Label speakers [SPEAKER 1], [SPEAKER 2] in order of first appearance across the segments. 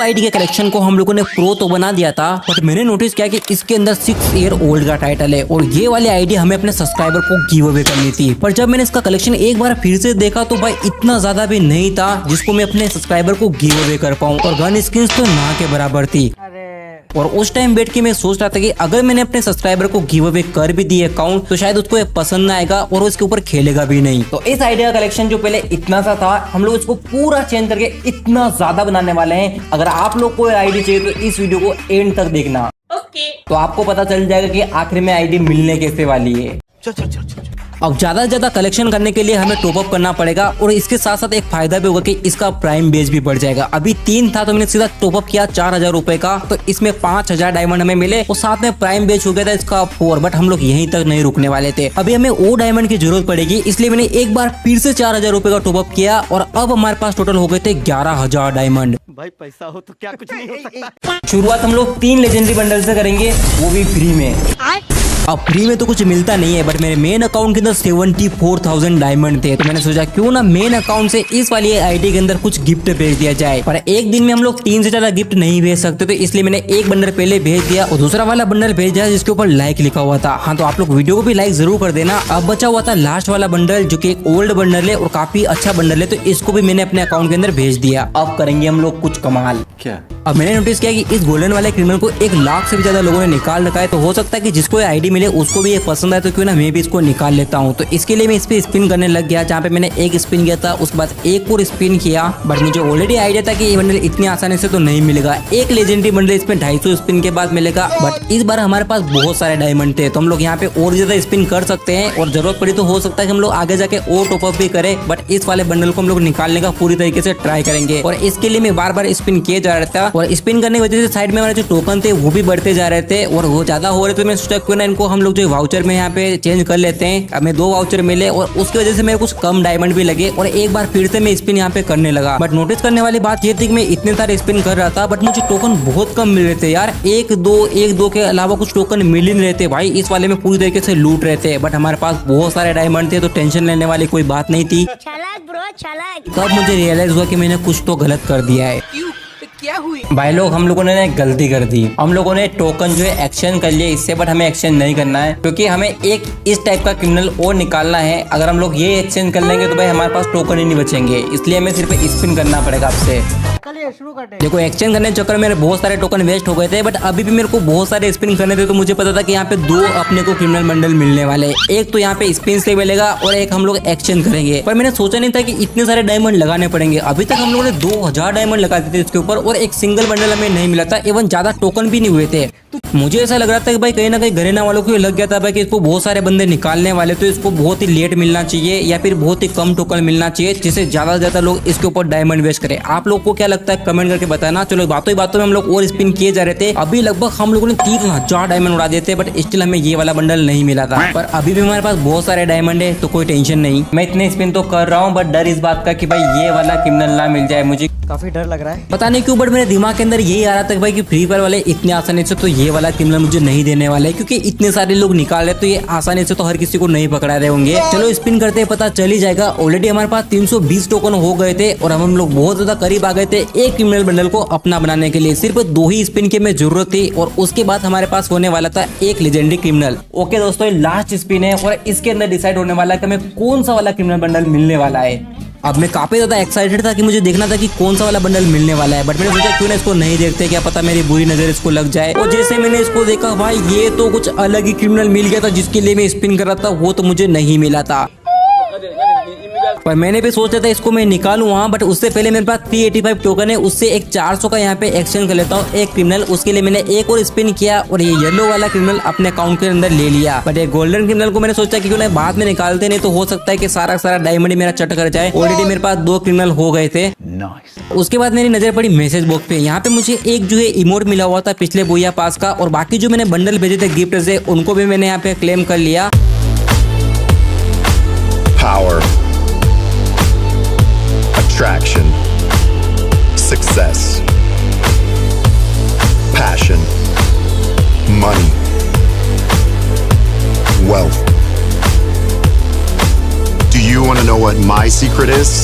[SPEAKER 1] ID के collection को हम लोगों ने प्रो तो बना दिया था, बट मैंने नोटिस किया कि इसके अंदर 6 ईयर ओल्ड का टाइटल है और ये वाली आईडी हमें अपने सब्सक्राइबर को गिव अवे करनी थी। पर जब मैंने इसका कलेक्शन एक बार फिर से देखा तो भाई इतना ज्यादा भी नहीं था जिसको मैं अपने सब्सक्राइबर को गिव अवे कर पाऊँ, और गन स्किन्स तो ना के बराबर थी। और उस टाइम बैठ के मैं सोच रहा था कि अगर मैंने अपने सब्सक्राइबर को गिव अवे कर भी दिए अकाउंट तो शायद उसको पसंद ना आएगा और वो इसके ऊपर खेलेगा भी नहीं। तो इस आइडिया का कलेक्शन जो पहले इतना सा था, हम लोग इसको पूरा चेंज करके इतना ज्यादा बनाने वाले हैं। अगर आप लोग को आईडी चाहिए तो इस वीडियो को एंड तक देखना। तो आपको पता चल जाएगा कि आखिर में आईडी मिलने कैसे वाली है। अब ज्यादा से ज्यादा कलेक्शन करने के लिए हमें टॉप अप करना पड़ेगा, और इसके साथ साथ एक फायदा भी होगा कि इसका प्राइम बेस भी बढ़ जाएगा। अभी 3 था तो मैंने सीधा टॉप अप किया 4000 रुपए का, तो इसमें 5000 डायमंड हमें मिले और साथ में प्राइम बेस हो गया था इसका 4। बट हम लोग यहीं तक नहीं रुकने वाले थे, अभी हमें और डायमंड की जरूरत पड़ेगी, इसलिए मैंने एक बार फिर से 4000 रुपए का टॉप अप किया और अब हमारे पास टोटल हो गए थे 11000 डायमंड।
[SPEAKER 2] भाई पैसा हो तो क्या कुछ नहीं हो सकता।
[SPEAKER 1] शुरुआत हम लोग 3 लेजेंडरी बंडल से करेंगे, वो भी फ्री में। अब फ्री में तो कुछ मिलता नहीं है, बट मेरे मेन अकाउंट के अंदर 74,000 डायमंड थे, तो मैंने सोचा क्यों ना मेन अकाउंट से इस वाली आईडी के अंदर कुछ गिफ्ट भेज दिया जाए। पर एक दिन में हम लोग 3 से ज्यादा गिफ्ट नहीं भेज सकते, तो इसलिए मैंने एक बंडल पहले भेज दिया और दूसरा वाला बंडल भेज दिया जिसके ऊपर लाइक लिखा हुआ था। हाँ, तो आप लोग वीडियो को भी लाइक जरूर कर देना। अब बचा हुआ था लास्ट वाला बंडल जो की एक ओल्ड बंडल है और काफी अच्छा बंडल है, तो इसको भी मैंने अपने अकाउंट के अंदर भेज दिया। अब करेंगे हम लोग कुछ कमाल।
[SPEAKER 2] क्या?
[SPEAKER 1] अब मैंने नोटिस किया कि इस गोल्डन वाले क्रिमिनल को 1 लाख से भी ज्यादा लोगों ने निकाल रखा है, तो हो सकता है कि जिसको ये आईडी मिले उसको भी ये पसंद आए, तो क्यों ना मैं भी इसको निकाल लेता हूँ। तो इसके लिए मैं इस पे स्पिन करने लग गया, जहाँ पे मैंने एक स्पिन किया था, उसके बाद एक और स्पिन किया। बट मुझे ऑलरेडी आइडिया था कि ये बंडल इतनी आसानी से तो नहीं मिलेगा। एक लेजेंडरी बंडल इसमें 250 स्पिन के बाद मिलेगा, बट इस बार हमारे पास बहुत सारे डायमंड थे, तो हम लोग यहाँ पे और ज्यादा स्पिन कर सकते हैं और जरूरत पड़ी तो हो सकता है कि हम लोग आगे जाके और टॉप अप भी करें। बट इस वाले बंडल को हम लोग निकालने का पूरी तरीके से ट्राई करेंगे, और इसके लिए मैं बार बार स्पिन किए जा रहा था, और स्पिन करने की वजह से साइड में हमारे जो टोकन थे वो भी बढ़ते जा रहे थे और वो ज्यादा हो रहे थे। मैं सोचा क्यों ना इनको हम लोग जो वाउचर में यहाँ पे चेंज कर लेते हैं। हमें 2 वाउचर मिले और उसकी वजह से मेरे कुछ कम डायमंड भी लगे, और एक बार फिर से मैं स्पिन यहाँ पे करने लगा। बट नोटिस करने वाली बात ये थी कि मैं इतने सारे स्पिन कर रहा था बट मुझे टोकन बहुत कम मिल रहे थे यार। 1-2 के अलावा कुछ टोकन मिल ही नहीं रहे थे भाई। इस वाले में पूरी तरीके से लूट रहे थे, बट हमारे पास बहुत सारे डायमंड थे, तो टेंशन लेने वाली कोई बात नहीं थी। तब मुझे रियलाइज हुआ कि मैंने कुछ तो गलत कर दिया है।
[SPEAKER 3] क्या हुई
[SPEAKER 1] भाई लोग, हम लोगों ने गलती कर दी। हम लोगों ने टोकन जो है एक्सचेंज कर लिए इससे, बट हमें एक्सचेंज नहीं करना है, क्योंकि हमें एक इस टाइप का क्रिमिनल और निकालना है। अगर हम लोग ये एक्सचेंज कर लेंगे तो भाई हमारे पास टोकन ही नहीं बचेंगे, इसलिए हमें सिर्फ स्पिन करना पड़ेगा आपसे। देखो, एक्सचेंज करने के चक्कर में मेरे बहुत सारे टोकन वेस्ट हो गए थे, बट अभी भी मेरे को बहुत सारे स्पिन करने थे, तो मुझे पता था कि यहाँ पे 2 अपने को क्रिमिनल बंडल मिलने वाले। एक तो यहाँ पे स्पिन से मिलेगा और एक हम लोग एक्सचेंज करेंगे, पर मैंने सोचा नहीं था कि इतने सारे डायमंड लगाने पड़ेंगे। अभी तक हम लोगों ने 2000 डायमंड लगा दिए थे इसके ऊपर, और एक सिंगल बंडल हमें नहीं मिला था, एवं ज्यादा टोकन भी नहीं हुए थे। मुझे ऐसा लग रहा था कि भाई कहीं ना कहीं घरेना वालों को लग गया था भाई कि इसको बहुत सारे बंदे निकालने वाले, तो इसको बहुत ही लेट मिलना चाहिए या फिर बहुत ही कम टोकन मिलना चाहिए, जिससे ज्यादा से ज्यादा लोग इसके ऊपर डायमंड वेस्ट करें। आप लोग को क्या लगता है कमेंट करके बताना। चलो, बातों ही बातों में हम लोग और स्पिन किए जा रहे थे। अभी लगभग हम लोगों ने 3000 डायमंड उड़ा दिए थे, बट स्टिल हमें ये वाला बंडल नहीं मिला था। पर अभी भी हमारे पास बहुत सारे डायमंड है, तो कोई टेंशन नहीं। मैं इतने स्पिन तो कर रहा हूँ, बट डर इस बात का कि भाई ये वाला क्रिमिनल ना मिल जाए। मुझे
[SPEAKER 2] काफी डर लग रहा है,
[SPEAKER 1] पता नहीं क्यों, बट मेरे दिमाग के अंदर यही आ रहा था कि भाई कि फ्री फायर वाले इतने आसानी से तो ये वाला क्रिमिनल मुझे नहीं देने वाले, क्योंकि इतने सारे लोग निकाल रहे, तो ये आसानी से तो हर किसी को नहीं पकड़ा रहे होंगे। चलो, स्पिन करते पता चल ही जाएगा। ऑलरेडी हमारे पास 320 टोकन हो गए थे और हम लोग बहुत ज्यादा करीब आ गए थे एक क्रिमिनल बंडल को अपना बनाने के लिए। सिर्फ 2 ही स्पिन की हमें जरूरत थी, और उसके बाद हमारे पास होने वाला था एक लेजेंडरी क्रिमिनल। ओके दोस्तों, लास्ट स्पिन है और इसके अंदर डिसाइड होने वाला है कि हमें कौन सा वाला क्रिमिनल बंडल मिलने वाला है। अब मैं काफी ज्यादा एक्साइटेड था कि मुझे देखना था कि कौन सा वाला बंडल मिलने वाला है, बट मैंने सोचा क्यों ना इसको नहीं देखते, क्या पता मेरी बुरी नजर इसको लग जाए। और जैसे मैंने इसको देखा भाई, ये तो कुछ अलग ही क्रिमिनल मिल गया था। जिसके लिए मैं स्पिन कर रहा था वो तो मुझे नहीं मिला था, पर मैंने भी सोचा था इसको मैं निकालूं वहाँ, बट उससे पहले मेरे पास 385 टोकन है, उससे एक 400 का यहाँ पे एक्सचेंज कर लेता हूँ एक क्रिमिनल। उसके लिए मैंने एक और स्पिन किया और ये येलो वाला क्रिमिनल अपने अकाउंट के अंदर ले लिया। बट ये गोल्डन क्रिमिनल को मैंने सोचा कि क्यों ना बाद में निकालते, नहीं तो हो सकता है कि सारा डायमंड मेरा चट कर जाए। ऑलरेडी मेरे पास 2 क्रिमिनल हो गए थे। उसके बाद मेरी नजर पड़ी मैसेज बॉक्स पे। यहाँ पे मुझे एक जो है इमोट मिला हुआ था पिछले बुया पास का, और बाकी जो मैंने बंडल भेजे थे गिफ्ट से उनको भी मैंने यहाँ पे क्लेम कर लिया।
[SPEAKER 4] Power, attraction, success, passion, money, wealth. Do you want to know what my secret is?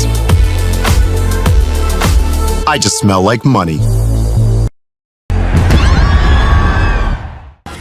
[SPEAKER 4] I just smell like money.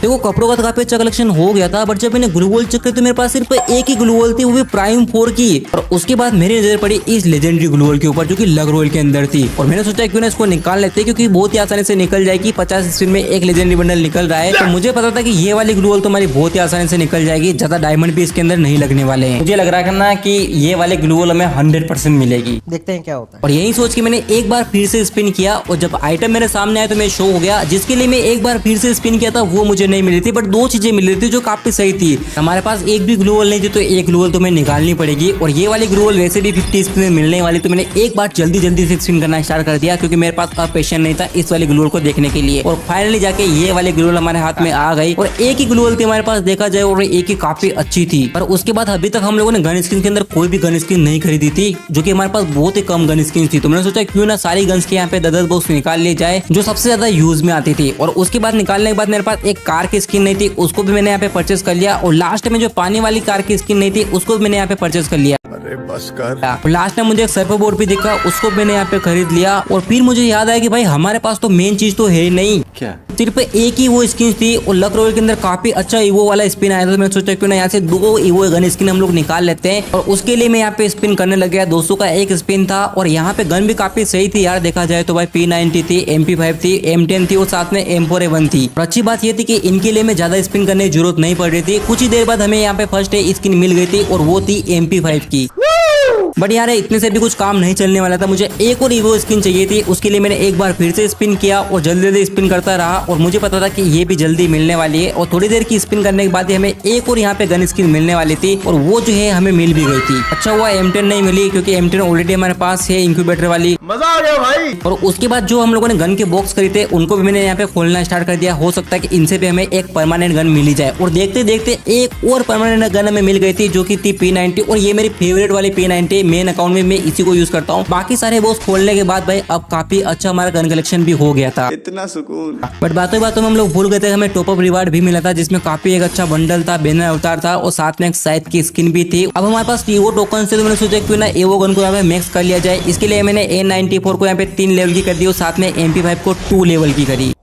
[SPEAKER 1] देखो कपड़ों का तो काफी अच्छा कलेक्शन हो गया था, बट जब मैंने ग्लू वॉल चेक की तो मेरे पास सिर्फ एक ही ग्लू वॉल थी, वो भी प्राइम 4 की। और उसके बाद मेरी नजर पड़ी इस लेजेंडरी ग्लू वॉल के ऊपर जो कि लग रॉयल के अंदर थी, और मैंने सोचा क्यों ना इसको निकाल लेते क्योंकि बहुत ही आसानी से निकल जाएगी। 50 स्पिन में एक लेजेंडरी बंडल निकल रहा है, तो मुझे पता था कि ये वाली ग्लू वॉल तो हमारी बहुत ही आसानी से निकल जाएगी, ज्यादा डायमंड भी इसके अंदर नहीं लगने वाले हैं। मुझे लग रहा है ना कि ये वाले ग्लू वॉल हमें 100% मिलेगी।
[SPEAKER 2] देखते हैं क्या होता है।
[SPEAKER 1] और यही सोच के मैंने एक बार फिर से स्पिन किया, और जब आइटम मेरे सामने आया तो मैं शो हो गया। जिसके लिए मैं एक बार फिर से स्पिन किया था वो मुझे नहीं मिली थी, बट 2 चीजें मिल रही थी जो काफी सही थी। हमारे पास एक भी ग्लू वॉल नहीं थी, तो एक ग्लू वॉल तो मैं निकालनी पड़ेगी। और ये वाली ग्लू वॉल वैसे भी 50 स्पिन में मिलने वाली, तो मैंने एक बार जल्दी से स्पिन करना स्टार्ट कर दिया क्योंकि मेरे पास अब पेशेंस नहीं था इस वाली ग्लू वॉल को देखने के लिए। और फाइनली जाके ये वाली ग्लू वॉल हमारे हाथ में आ गई, और एक ही ग्लू वॉल थी हमारे पास देखा जाए, और एक ही काफी अच्छी थी। पर उसके बाद अभी तक हम लोगों ने गन स्किन के अंदर कोई भी गन स्किन नहीं खरीदी थी, जो कि हमारे पास बहुत ही कम गन स्किन थी। तो मैंने सोचा क्यों ना सारी गन्स के यहाँ पे 10 बॉक्स निकाल लिए जाए जो सबसे ज्यादा यूज में आती थी। और उसके बाद निकालने के बाद मेरे पास एक कार की स्किन नहीं थी, उसको भी मैंने यहाँ पे परचेस कर लिया। और लास्ट में जो पानी वाली कार की स्किन नहीं थी उसको भी मैंने यहाँ पे परचेस कर लिया।
[SPEAKER 4] अरे बस कर।
[SPEAKER 1] लास्ट में मुझे एक सर्फर बोर्ड भी दिखा, उसको मैंने यहाँ पे खरीद लिया। और फिर मुझे याद आया कि भाई हमारे पास तो मेन चीज तो है ही नहीं,
[SPEAKER 2] क्या
[SPEAKER 1] सिर्फ एक ही वो स्किन थी। और लक रॉयल के अंदर काफी अच्छा ईवो वाला स्पिन आया था, तो मैंने सोचा क्यों ना यहाँ से 2 ईवो गन स्किन हम लोग निकाल लेते हैं। और उसके लिए मैं यहाँ पे स्पिन करने लग गया। 200 का एक स्पिन था, और यहाँ पे गन भी काफी सही थी यार देखा जाए तो। भाई P90 थी, MP5 थी, M10 थी, और साथ में M4A1 थी। और अच्छी बात ये थी कि इनके लिए मैं ज्यादा स्पिन करने की जरूरत नहीं पड़ रही थी। कुछ ही देर बाद हमें यहाँ पे फर्स्ट स्किन मिल गई थी, और वो थी MP5 की। बट यार इतने से भी कुछ काम नहीं चलने वाला था, मुझे एक और ईवो स्किन चाहिए थी। उसके लिए मैंने एक बार फिर से स्पिन किया, और जल्दी स्पिन करता रहा। और मुझे पता था कि ये भी जल्दी मिलने वाली है, और थोड़ी देर की स्पिन करने के बाद ही हमें एक और यहाँ पे गन स्किन मिलने वाली थी, और वो जो है हमें मिल भी गई थी। अच्छा हुआ M10 नहीं मिली, क्योंकि M10 ऑलरेडी हमारे पास है इंक्यूबेटर वाली।
[SPEAKER 2] मजा आ गया भाई।
[SPEAKER 1] और उसके बाद जो हम लोगों ने गन के बॉक्स खरीदे उनको भी मैंने यहाँ पे खोलना स्टार्ट कर दिया। हो सकता है कि इनसे भी हमें एक परमानेंट गन मिली जाए। और देखते देखते एक और परमानेंट गन हमें मिल गई थी, जो की थी P90। और ये मेरी फेवरेट वाली P90, मेन अकाउंट में मैं इसी को यूज करता हूँ। बाकी सारे बॉक्स खोलने के बाद भाई अब काफी अच्छा हमारा गन कलेक्शन भी हो गया था।
[SPEAKER 4] इतना सुकून।
[SPEAKER 1] बट बातों बातों में हम लोग भूल गए थे, हमें टॉप अप रिवार्ड भी मिला था, जिसमें काफी एक अच्छा बंडल था, बैनर अवतार था, और साथ में एक साइड की स्किन भी थी। अब हमारे पास ईवो टोकन से, तो मैंने सोचा क्यों ना ईवो गन को यहाँ पे मैक्स कर लिया जाए। इसके लिए मैंने A94 को यहाँ पे 3 लेवल की कर दी, और साथ में MP5 को 2 लेवल की करी।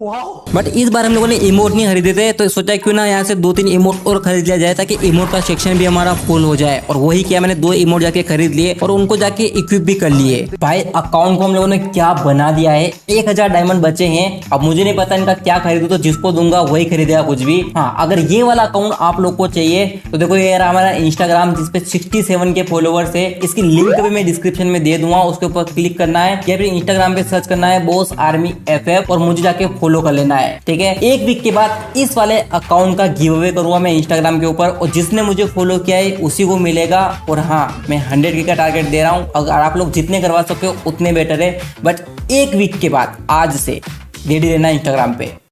[SPEAKER 1] बट इस बार हम लोगों ने इमोट नहीं खरीदे थे, तो सोचा क्यों ना यहाँ से 2-3 इमोट और खरीद लिया जाए, ताकि इमोट का सेक्शन भी हमारा फुल हो जाए। और वही किया, मैंने 2 इमोट जाके खरीद लिए, और उनको जाके इक्विप भी कर लिए। भाई अकाउंट को हम लोगों ने क्या बना दिया है। 1000 डायमंड बचे हैं। अब मुझे नहीं पता इनका क्या खरीदूं, तो जिसको दूंगा वही खरीदेगा कुछ भी। हाँ, अगर ये वाला अकाउंट आप लोग को चाहिए तो देखो ये रहा हमारा इंस्टाग्राम, जिसपे 67 के फॉलोवर्स है। इसकी लिंक भी मैं डिस्क्रिप्शन में दे दूंगा, उसके ऊपर क्लिक करना है, या फिर इंस्टाग्राम पे सर्च करना है बॉस आर्मी FF, और मुझे जाके फॉलो कर लेना है, ठीक है। 1 वीक के बाद इस वाले अकाउंट का गिव अवे करूंगा मैं इंस्टाग्राम के ऊपर, और जिसने मुझे फॉलो किया है उसी को मिलेगा। और हाँ, मैं 100K का टारगेट दे रहा हूँ। अगर आप लोग जितने करवा सके हो उतने बेटर है, बट 1 वीक के बाद आज से रेडी रहना इंस्टाग्राम पे।